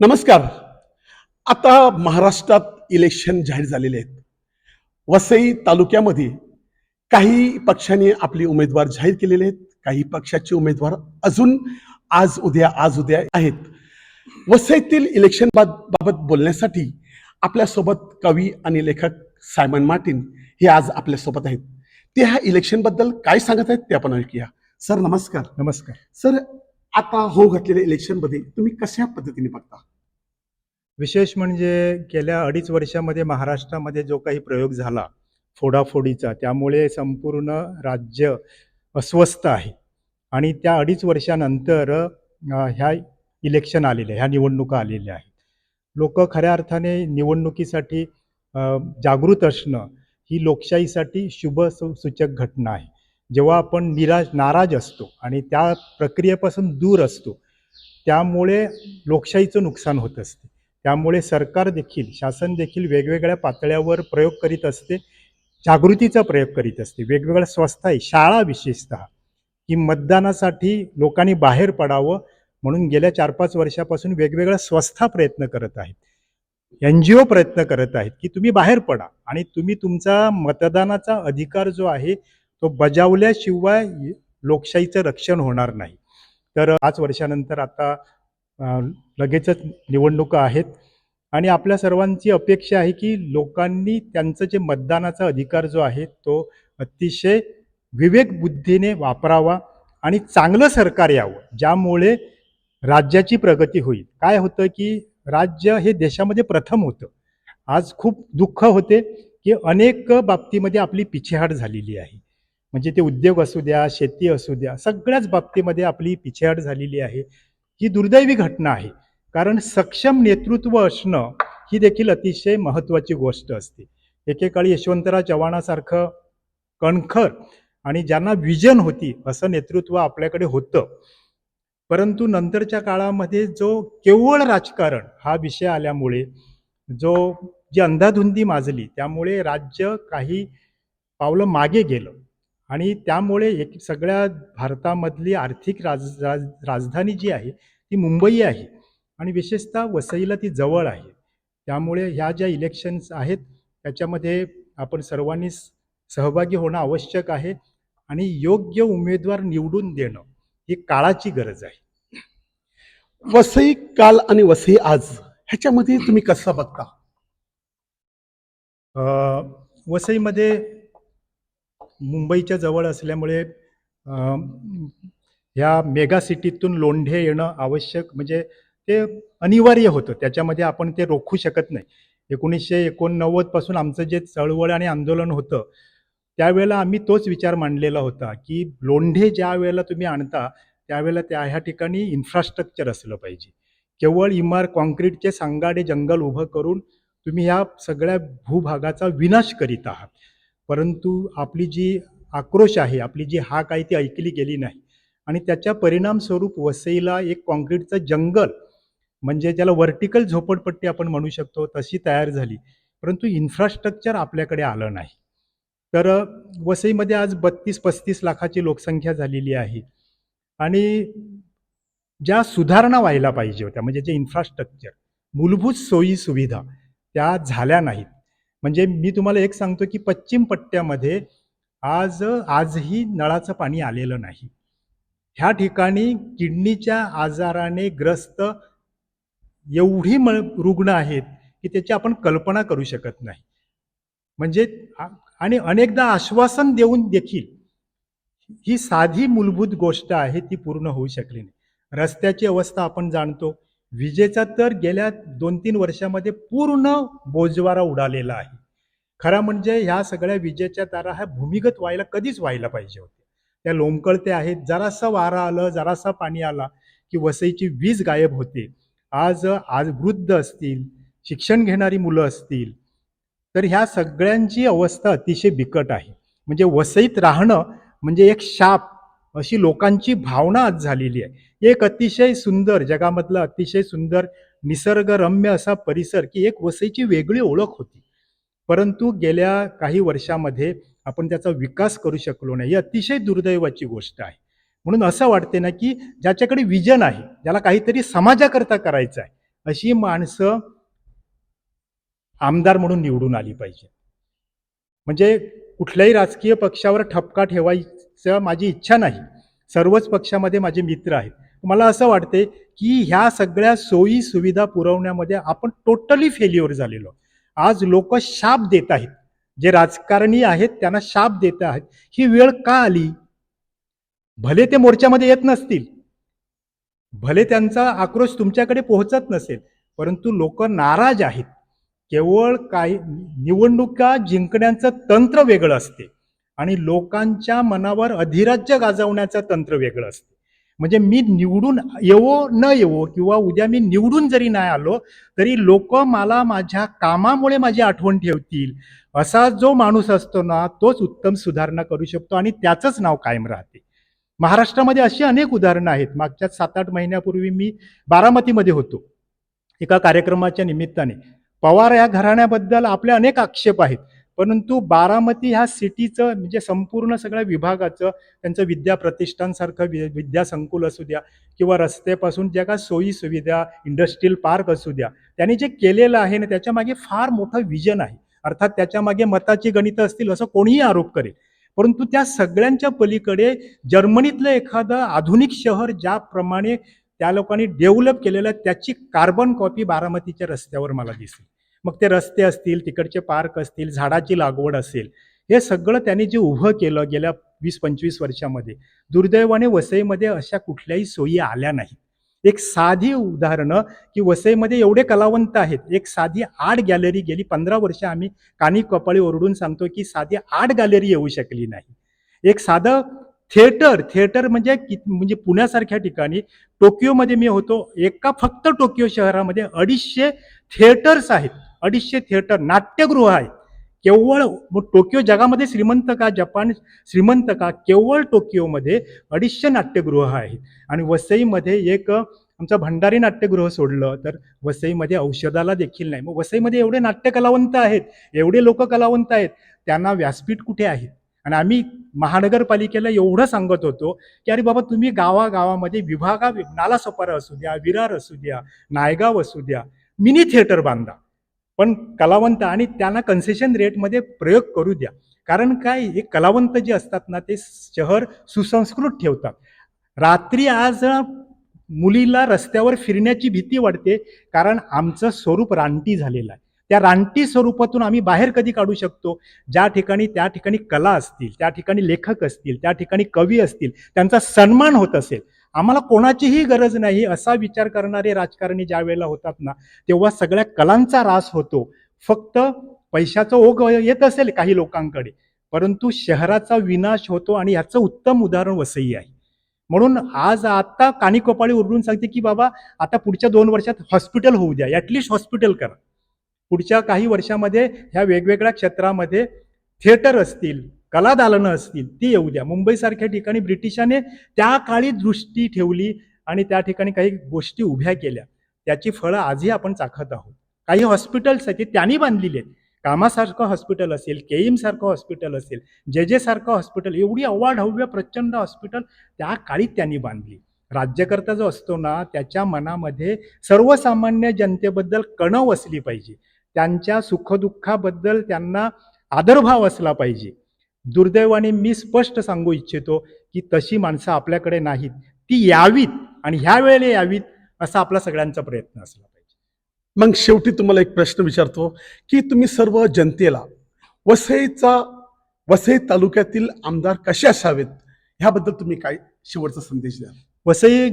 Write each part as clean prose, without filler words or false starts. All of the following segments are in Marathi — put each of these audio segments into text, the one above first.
नमस्कार. आता महाराष्ट्रात इलेक्शन जाहीर झालेले आहेत. वसई तालुक्यामध्ये काही पक्षांनी आपले उमेदवार जाहीर केलेले आहेत. काही पक्षाचे उमेदवार अजून आज उद्या आहेत. वसईतील इलेक्शन बाबत बोलण्यासाठी आपल्यासोबत कवी आणि लेखक सायमन मार्टिन हे आज आपल्यासोबत आहेत. ते ह्या इलेक्शन बद्दल काय सांगत आहेत ते आपण ऐकूया. सर नमस्कार. नमस्कार. सर, आता हो घातलेल्या इलेक्शनमध्ये तुम्ही कशा पद्धतीने बघता? विशेष म्हणजे गेल्या 2.5 वर्षामध्ये महाराष्ट्रामध्ये जो काही प्रयोग झाला फोडाफोडीचा, त्यामुळे संपूर्ण राज्य अस्वस्थ आहे. आणि त्या 2.5 वर्षानंतर ह्या इलेक्शन आलेल्या, ह्या निवडणुका आलेल्या आहेत. लोक खऱ्या अर्थाने निवडणुकीसाठी जागृत असणं ही लोकशाहीसाठी सूचक घटना आहे. जेव्हा आपण नाराज असतो आणि त्या प्रक्रियेपासून दूर असतो, त्यामुळे लोकशाहीचं नुकसान होत असते. त्यामुळे सरकार देखील, शासन देखील वेगवेगळ्या पातळ्यावर प्रयोग करीत असते, जागृतीचा प्रयोग करीत असते. वेगवेगळ्या संस्था, शाळा विशेषतः, की मतदानासाठी लोकांनी बाहेर पडावं म्हणून गेल्या 4-5 वर्षापासून वेगवेगळ्या संस्था प्रयत्न करत आहेत. NGO प्रयत्न करत आहेत की तुम्ही बाहेर पडा आणि तुम्ही तुमचा मतदानाचा अधिकार जो आहे तो बजावल्याशिवाय लोकशाहीचं रक्षण होणार नाही. तर 5 वर्षानंतर आता लगेचच निवडणुका आहेत आणि आपल्या सर्वांची अपेक्षा आहे की लोकांनी त्यांचं जे मतदानाचा अधिकार जो आहे तो अतिशय विवेकबुद्धीने वापरावा आणि चांगलं सरकार यावं, ज्यामुळे राज्याची प्रगती होईल. काय होतं की राज्य हे देशामध्ये प्रथम होतं. आज खूप दुःख होते की अनेक बाबतीमध्ये आपली पिछेहाट झालेली आहे. म्हणजे ते उद्योग असू द्या, शेती असू द्या, सगळ्याच बाबतीमध्ये आपली पिछेहाट झालेली आहे. ही दुर्दैवी घटना आहे, कारण सक्षम नेतृत्व असणं ही देखील अतिशय महत्त्वाची गोष्ट असते. एकेकाळी यशवंतराव चव्हाणासारखं कणखर आणि ज्यांना विजन होती असं नेतृत्व आपल्याकडे होतं. परंतु नंतरच्या काळामध्ये जो केवळ राजकारण हा विषय आल्यामुळे जी अंधाधुंदी माजली, त्यामुळे राज्य काही पावलं मागे गेलं आणि त्यामुळे सगळ्या भारतामधली आर्थिक राजधानी जी आहे ती मुंबई आहे आणि विशेषतः वसईला ती जवळ आहे. त्यामुळे ह्या ज्या इलेक्शन्स आहेत त्याच्यामध्ये आपण सर्वांनी सहभागी होणं आवश्यक आहे आणि योग्य उमेदवार निवडून देणं ही काळाची गरज आहे. वसई काल आणि वसई आज ह्याच्यामध्ये तुम्ही कसं बघता? वसईमध्ये मुंबईच्या जवळ असल्यामुळे ह्या मेगा सिटीतून लोंढे येणं आवश्यक, म्हणजे ते अनिवार्य होतं. त्याच्यामध्ये आपण ते रोखू शकत नाही. 1989 पासून आमचं जे चळवळ आणि आंदोलन होतं त्यावेळेला आम्ही तोच विचार मांडलेला होता की लोंढे ज्या वेळेला तुम्ही आणता त्यावेळेला ह्या ठिकाणी इन्फ्रास्ट्रक्चर असलं पाहिजे. केवळ कॉन्क्रीटचे सांगाडे जंगल उभं करून तुम्ही ह्या सगळ्या भूभागाचा विनाश करीत आहात. परंतु आपली जी आक्रोश आहे, आपली जी हाक आहे ती ऐकली गेली नाही आणि त्याच्या परिणामस्वरूप वसईला एक कॉन्क्रीटचं जंगल, म्हणजे त्याला व्हर्टिकल झोपडपट्टी आपण म्हणू शकतो, तशी तयार झाली. परंतु इन्फ्रास्ट्रक्चर आपल्याकडे आलं नाही. तर वसईमध्ये आज 32-35 लाखाची लोकसंख्या झालेली आहे आणि ज्या सुधारणा व्हायला पाहिजे होत्या, म्हणजे जे इन्फ्रास्ट्रक्चर, मूलभूत सोयी सुविधा त्या झाल्या नाहीत. म्हणजे मी तुम्हाला एक सांगतो की पश्चिम पट्ट्यामध्ये आजही नळाचं पाणी आलेलं नाही. ह्या ठिकाणी किडनीच्या आजाराने ग्रस्त एवढी रुग्ण आहेत की त्याची आपण कल्पना करू शकत नाही. म्हणजे आणि अनेकदा आश्वासन देऊन देखील ही साधी मूलभूत गोष्ट आहे ती पूर्ण होऊ शकली नाही. रस्त्याची अवस्था आपण जाणतो. विजेचा तर गेल्या 2-3 वर्षामध्ये पूर्ण बोजवारा उडालेला आहे. खरा म्हणजे ह्या सगळ्या विजेच्या तारा ह्या भूमिगत कधीच व्हायला पाहिजे होत्या. त्या लोंबकळत्या आहेत. जरासा वारा आलं, जरासा पाणी आला की वसईची वीज गायब होते. आज वृद्ध असतील, शिक्षण घेणारी मुलं असतील, तर ह्या सगळ्यांची अवस्था अतिशय बिकट आहे. म्हणजे वसईत राहणं म्हणजे एक शाप, अशी लोकांची भावना आज झालेली आहे. एक अतिशय सुंदर, जगामधला अतिशय सुंदर निसर्गरम्य असा परिसर की एक वसईची वेगळी ओळख होती. परंतु गेल्या काही वर्षामध्ये आपण त्याचा विकास करू शकलो नाही. ही अतिशय दुर्दैवाची गोष्ट आहे. म्हणून असं वाटते ना की ज्याच्याकडे विजन आहे, ज्याला काहीतरी समाजाकरता करायचं आहे, अशी माणसं आमदार म्हणून निवडून आली पाहिजे. म्हणजे कुठल्याही राजकीय पक्षावर ठपका ठेवायचं माझी इच्छा नाही. सर्वच पक्षामध्ये माझे मित्र आहेत. मला असं वाटते, की ह्या सगळ्या सोयी सुविधा पुरवण्यामध्ये आपण टोटली फेल्युअर झालेलो. आज लोक शाप देत आहेत. जे राजकारणी आहेत त्यांना शाप देत आहेत. ही वेळ का आली? भले ते मोर्चामध्ये येत नसतील, भले त्यांचा आक्रोश तुमच्याकडे पोहोचत नसेल, परंतु लोक नाराज आहेत. केवळ काही निवडणुका जिंकण्याचं तंत्र वेगळं असते आणि लोकांच्या मनावर अधिराज्य गाजवण्याचं तंत्र वेगळं असते. म्हणजे मी निवडून येवो न येवो किंवा उद्या मी निवडून जरी नाही आलो तरी लोक मला माझ्या कामामुळे माझी आठवण ठेवतील, असा जो माणूस असतो ना तोच उत्तम सुधारणा करू शकतो आणि त्याचंच नाव कायम राहते. महाराष्ट्रामध्ये अशी अनेक उदाहरणं आहेत. मागच्या 7-8 महिन्यापूर्वी मी बारामतीमध्ये होतो एका कार्यक्रमाच्या निमित्ताने. पवार या घराण्याबद्दल आपले अनेक आक्षेप आहेत, परंतु बारामती ह्या सिटीचं म्हणजे संपूर्ण सगळ्या विभागाचं त्यांचं विद्या प्रतिष्ठानसारखं विद्या संकुल असू द्या किंवा रस्त्यापासून ज्या काय सोयी सुविधा, इंडस्ट्रियल पार्क असू द्या, त्यांनी जे केलेलं आहे ना त्याच्या मागे फार मोठं विजन आहे. अर्थात त्याच्या मागे मताची गणितं असतील असं कोणीही आरोप करेल, परंतु त्या सगळ्यांच्या पलीकडे जर्मनीतलं एखादं आधुनिक शहर ज्याप्रमाणे त्या लोकांनी डेव्हलप केलेलं त्याची कार्बन कॉपी बारामतीच्या रस्त्यावर मला दिसली. मग ते रस्ते असतील, तिकडचे पार्क असतील, झाडाची लागवड असेल, हे सगळं त्यांनी जे उभं केलं गेल्या 20-25 वर्षामध्ये, दुर्दैवाने वसईमध्ये अशा कुठल्याही सोयी आल्या नाहीत. एक साधी उदाहरणं की वसईमध्ये एवढे कलावंत आहेत, एक साधी आर्ट गॅलरी गेली 15 वर्ष आम्ही कानी कपाळी ओरडून सांगतो की साधी आर्ट गॅलरी येऊ शकली नाही. एक साधं थिएटर म्हणजे पुण्यासारख्या ठिकाणी, टोकियोमध्ये मी होतो, फक्त टोकियो शहरामध्ये 250 थिएटर्स आहेत. 250 थिएटर, नाट्यगृह आहेत. केवळ टोकियो जगामध्ये श्रीमंत का, जपान श्रीमंत का, केवळ टोकियोमध्ये 250 नाट्यगृह आहेत. आणि वसईमध्ये एक आमचं भंडारी नाट्यगृह सोडलं तर वसईमध्ये औषधाला देखील नाही. मग वसईमध्ये एवढे नाट्य कलावंत आहेत, एवढे लोक कलावंत आहेत, त्यांना व्यासपीठ कुठे आहेत? आणि आम्ही महानगरपालिकेला एवढं सांगत होतो की अरे बाबा तुम्ही गावागावामध्ये नालासोपारा असू द्या, विरार असू द्या, नायगाव असू द्या, मिनी थिएटर बांधा, पण कलावंत आणि त्यांना कन्सेशन रेटमध्ये प्रयोग करू द्या. कारण काय, हे कलावंत जे असतात ना ते शहर सुसंस्कृत ठेवतात. रात्री आज मुलीला रस्त्यावर फिरण्याची भीती वाटते, कारण आमचं स्वरूप रानटी झालेलं आहे. त्या रानटी स्वरूपातून आम्ही बाहेर कधी काढू शकतो? त्या ठिकाणी कला असतील, त्या ठिकाणी लेखक असतील, त्या ठिकाणी कवी असतील, त्यांचा सन्मान होत असेल, आम्हाला कोणाचीही गरज नाही असा विचार करणारे राजकारणी ज्या वेळेला होतात ना तेव्हा सगळ्या कलांचा ऱ्हास होतो. फक्त पैशाचा ओघ येत असेल काही लोकांकडे, परंतु शहराचा विनाश होतो आणि याचं उत्तम उदाहरण वसई आहे. म्हणून आज आता कानीकोपाळी ओरडून सांगते की बाबा आता पुढच्या 2 वर्षात हॉस्पिटल होऊ द्या, ॲटलिस्ट हॉस्पिटल करा. पुढच्या काही वर्षामध्ये ह्या वेगवेगळ्या क्षेत्रामध्ये थिएटर असतील, कला दालनं असतील, ती येऊ द्या. मुंबईसारख्या ठिकाणी ब्रिटिशाने त्या काळी दृष्टी ठेवली आणि त्या ठिकाणी काही गोष्टी उभ्या केल्या, त्याची फळं आजही आपण चाखत आहोत. काही हॉस्पिटल्स आहेत ते त्यांनी बांधलेली आहेत. कामासारखं हॉस्पिटल असेल, केईम सारखं हॉस्पिटल असेल, जे सारखं हॉस्पिटल, एवढी अवाढव्य प्रचंड हॉस्पिटल त्या काळी त्यांनी बांधली. राज्यकर्ता जो असतो ना त्याच्या मनामध्ये सर्वसामान्य जनतेबद्दल कणव असली पाहिजे, त्यांच्या सुखदुःखाबद्दल त्यांना आदरभाव असला पाहिजे. दुर्दैवाने मी स्पष्ट सांगू इच्छितो की तशी माणसं आपल्याकडे नाहीत. ती यावीत आणि ह्या वेळेला यावीत असा आपला सगळ्यांचा प्रयत्न असला पाहिजे. मग शेवटी तुम्हाला एक प्रश्न विचारतो की तुम्ही सर्व जनतेला वसई तालुक्यातील आमदार कसे असावेत ह्याबद्दल तुम्ही काय शेवटचा संदेश द्याल? वसई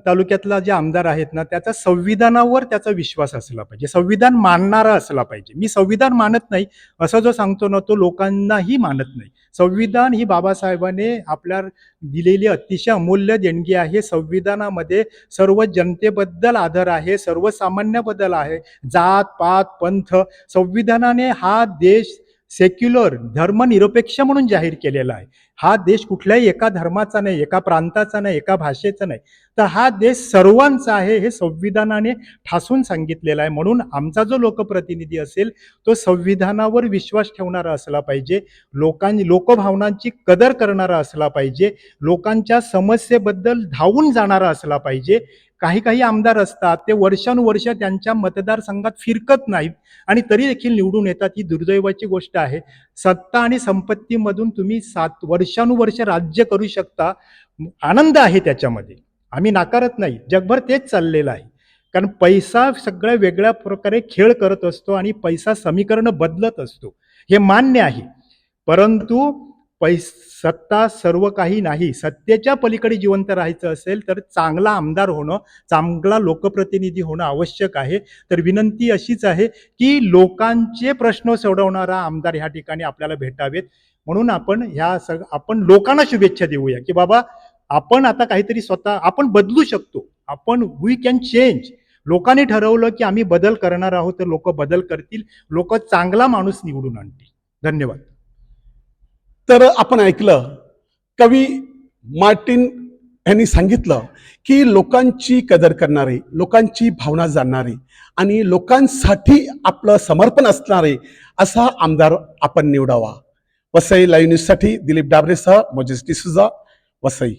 तालुक्यातला जे आमदार आहेत ना त्याचा संविधानावर त्याचा विश्वास असला पाहिजे, संविधान मानणारा असला पाहिजे. मी संविधान मानत नाही असं जो सांगतो ना तो लोकांनाही मानत नाही. संविधान ही बाबासाहेबांनी आपल्या दिलेली अतिशय अमूल्य देणगी आहे. संविधानामध्ये सर्व जनतेबद्दल आदर आहे, सर्वसामान्याबद्दल आहे, जात पात पंथ. संविधानाने हा देश सेक्युलर धर्मनिरपेक्ष म्हणून जाहीर केलेला आहे. हा देश कुठल्याही एका धर्माचा नाही, एका प्रांताचा नाही, एका भाषेचा नाही, तर हा देश सर्वांचा आहे हे संविधानाने ठासून सांगितलेलं आहे. म्हणून आमचा जो लोकप्रतिनिधी असेल तो संविधानावर विश्वास ठेवणारा असला पाहिजे, लोकभावनांची कदर करणारा असला पाहिजे, लोकांच्या समस्येबद्दल धावून जाणारा असला पाहिजे. काही काही आमदार असतात ते वर्षानुवर्ष त्यांच्या मतदारसंघात फिरकत नाहीत आणि तरी देखील निवडून येतात. ही दुर्दैवाची गोष्ट आहे. सत्ता आणि संपत्तीमधून तुम्ही वर्षानुवर्ष राज्य करू शकता, आनंद आहे त्याच्यामध्ये, आम्ही नाकारत नाही. जगभर तेच चाललेलं आहे. कारण पैसा सगळ्या वेगळ्या प्रकारे खेळ करत असतो आणि पैसा समीकरण बदलत असतो, हे मान्य आहे. परंतु सत्ता सर्व काही नाही. सत्तेच्या पलीकडे जिवंत राहायचं असेल तर चांगला आमदार होणं, चांगला लोकप्रतिनिधी होणं आवश्यक आहे. तर विनंती अशीच आहे की लोकांचे प्रश्न सोडवणारा आमदार ह्या ठिकाणी आपल्याला भेटावेत. म्हणून आपण लोकांना शुभेच्छा देऊया की बाबा आपण आता काहीतरी स्वतः आपण बदलू शकतो. We can change. लोकांनी ठरवलं की आम्ही बदल करणार आहोत तर लोक बदल करतील. लोक चांगला माणूस निवडून आणतील. धन्यवाद. तर आपण ऐकलं कवी मार्टिन यांनी सांगितलं की लोकांची कदर करणारे, लोकांची भावना जाणणारे आणि लोकांसाठी आपलं समर्पण असणारे असा आमदार आपण निवडावा. वसई लाईव्ह न्यूजसाठी दिलीप डाबरेसह मोजेस डिसूजा, वसई.